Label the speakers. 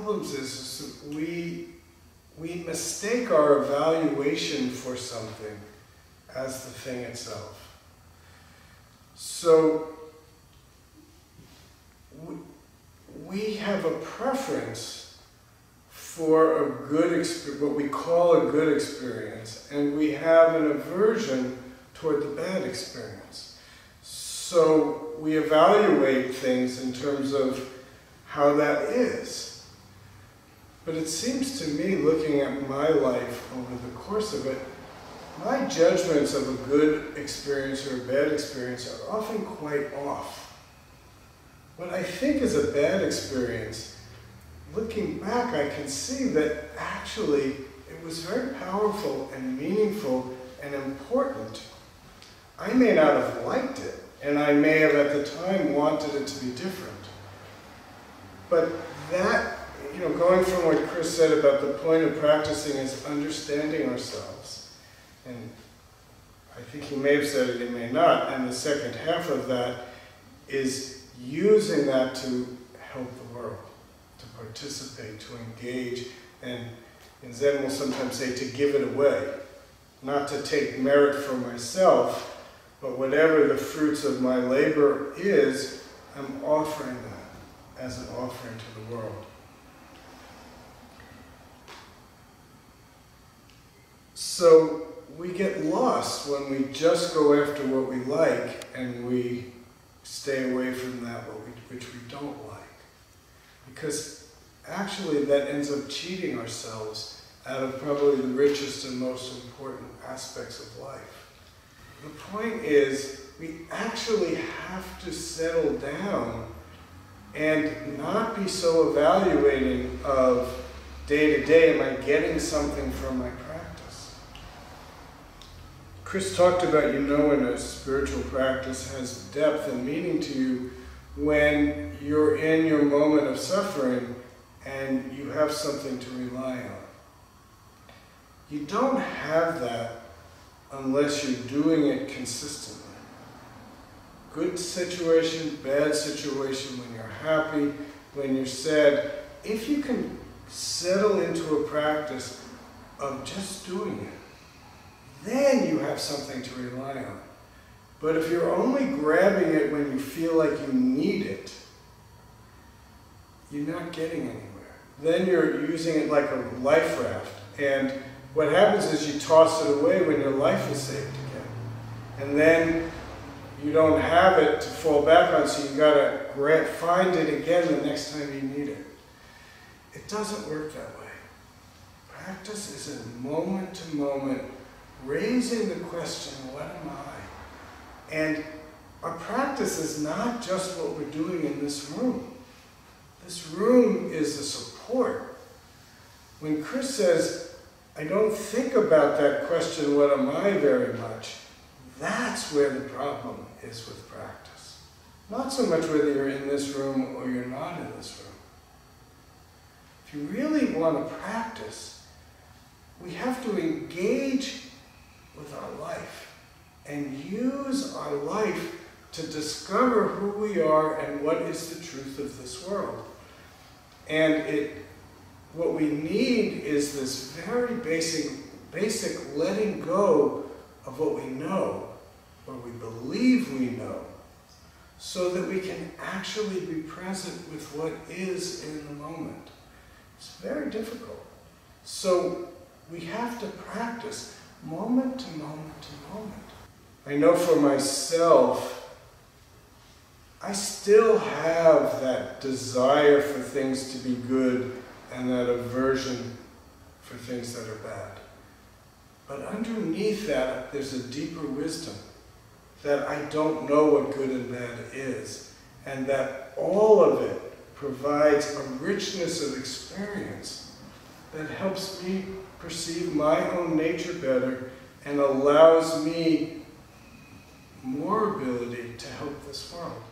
Speaker 1: problems is we mistake our evaluation for something as the thing itself. So we have a preference for a good experience, what we call a good experience, and we have an aversion toward the bad experience. So we evaluate things in terms of how that is. But it seems to me, looking at my life over the course of it, my judgments of a good experience or a bad experience are often quite off. What I think is a bad experience, looking back, I can see that actually it was very powerful and meaningful and important. I may not have liked it, and I may have at the time wanted it to be different. But that, going from what Chris said about the point of practicing is understanding ourselves. And I think he may have said it, he may not. And the second half of that is using that to help the world, to participate, to engage. And in Zen we'll sometimes say to give it away. Not to take merit for myself, but whatever the fruits of my labor is, I'm offering that as an offering to the world. So we get lost when we just go after what we like and we stay away from that which we don't like. Because actually that ends up cheating ourselves out of probably the richest and most important aspects of life. The point is, we actually have to settle down and not be so evaluating of day to day, am I getting something from my practice? Chris talked about, when a spiritual practice has depth and meaning to you when you're in your moment of suffering and you have something to rely on. You don't have that unless you're doing it consistently. Good situation, bad situation, when you're happy, when you're sad. If you can settle into a practice of just doing it, then you have something to rely on. But if you're only grabbing it when you feel like you need it, you're not getting anywhere. Then you're using it like a life raft. And what happens is you toss it away when your life is saved again. And then you don't have it to fall back on, so you gotta find it again the next time you need it. It doesn't work that way. Practice is a moment to moment, raising the question, what am I? And our practice is not just what we're doing in this room. This room is a support. When Chris says, I don't think about that question, what am I, very much, that's where the problem is with practice. Not so much whether you're in this room or you're not in this room. If you really want to practice, we have to engage with our life and use our life to discover who we are and what is the truth of this world. And what we need is this very basic letting go of what we know, or we believe we know, so that we can actually be present with what is in the moment. It's very difficult. So we have to practice moment to moment to moment. I know for myself, I still have that desire for things to be good and that aversion for things that are bad. But underneath that, there's a deeper wisdom that I don't know what good and bad is, and that all of it provides a richness of experience that helps me perceive my own nature better and allows me more ability to help this world.